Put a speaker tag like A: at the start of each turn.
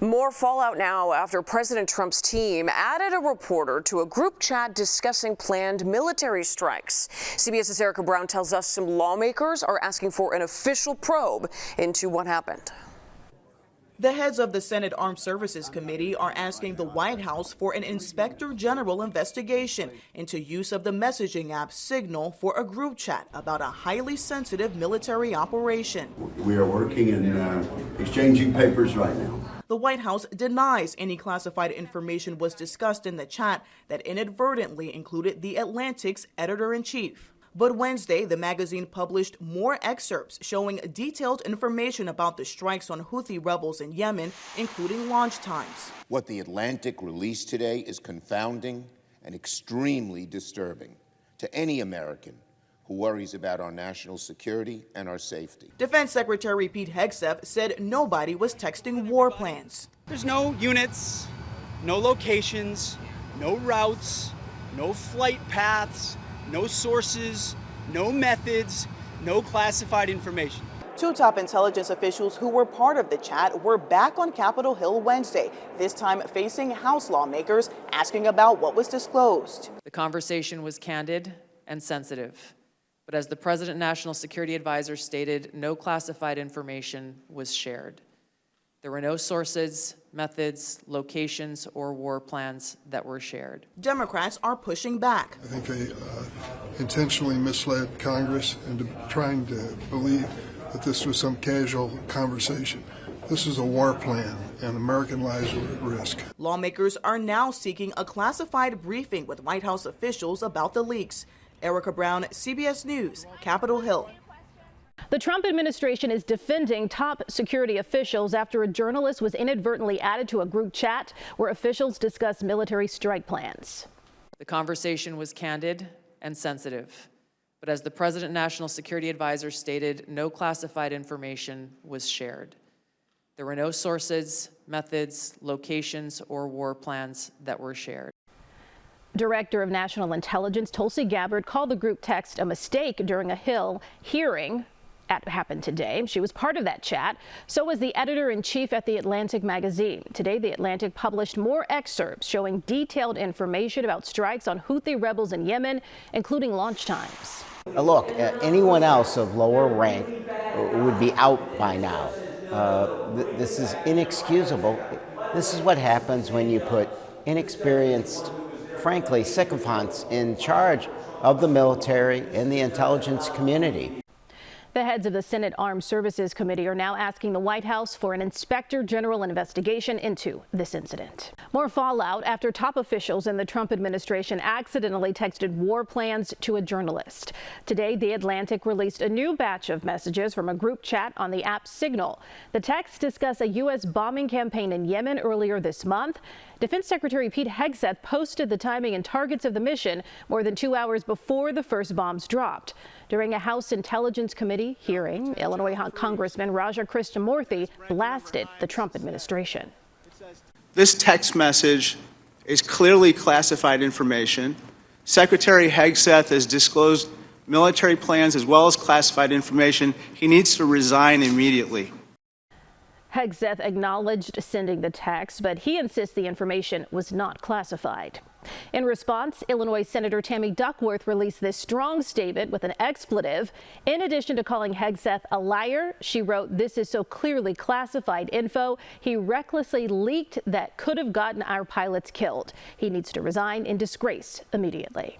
A: More fallout now after President Trump's team added a reporter to a group chat discussing planned military strikes. CBS's Erica Brown tells us some lawmakers are asking for an official probe into what happened.
B: The heads of the Senate Armed Services Committee are asking the White House for an Inspector General investigation into use of the messaging app Signal for a group chat about a highly sensitive military operation.
C: We are working and exchanging papers right now.
B: The White House denies any classified information was discussed in the chat that inadvertently included The Atlantic's editor-in-chief. But Wednesday, the magazine published more excerpts showing detailed information about the strikes on Houthi rebels in Yemen, including launch times.
D: What The Atlantic released today is confounding and extremely disturbing to any American who worries about our national security and our safety.
B: Defense Secretary Hegseth said nobody was texting war plans.
E: There's no units, no locations, no routes, no flight paths, no sources, no methods, no classified information.
B: Two top intelligence officials who were part of the chat were back on Capitol Hill Wednesday, this time facing House lawmakers asking about what was disclosed.
F: The conversation was candid and sensitive, but as the President National Security Advisor stated, no classified information was shared. There were no sources, methods, locations, or war plans that were shared.
B: Democrats are pushing back.
G: I think they intentionally misled Congress into trying to believe that this was some casual conversation. This is a war plan, and American lives are at risk.
B: Lawmakers are now seeking a classified briefing with White House officials about the leaks. Erica Brown, CBS News, Capitol Hill.
H: The Trump administration is defending top security officials after a journalist was inadvertently added to a group chat where officials discussed military strike plans.
F: The conversation was candid and sensitive, but as the President National Security Advisor stated, no classified information was shared. There were no sources, methods, locations, or war plans that were shared.
H: Director of National Intelligence Tulsi Gabbard called the group text a mistake during a Hill hearing that happened today. She was part of that chat. So was the editor-in-chief at The Atlantic magazine. Today, The Atlantic published more excerpts showing detailed information about strikes on Houthi rebels in Yemen, including launch times.
I: Look, anyone else of lower rank would be out by now. This is inexcusable. This is what happens when you put inexperienced, frankly, sycophants in charge of the military and the intelligence community.
H: The heads of the Senate Armed Services Committee are now asking the White House for an Inspector General investigation into this incident. More fallout after top officials in the Trump administration accidentally texted war plans to a journalist. Today, The Atlantic released a new batch of messages from a group chat on the app Signal. The texts discuss a U.S. bombing campaign in Yemen earlier this month. Defense Secretary Hegseth posted the timing and targets of the mission more than 2 hours before the first bombs dropped. During a House Intelligence Committee hearing, Illinois Congressman Raja Krishnamurthy blasted the Trump administration.
E: This text message is clearly classified information. Secretary Hegseth has disclosed military plans as well as classified information. He needs to resign immediately.
H: Hegseth acknowledged sending the text, but he insists the information was not classified. In response, Illinois Senator Tammy Duckworth released this strong statement with an expletive. In addition to calling Hegseth a liar, she wrote, "This is so clearly classified info. He recklessly leaked that could have gotten our pilots killed. He needs to resign in disgrace immediately."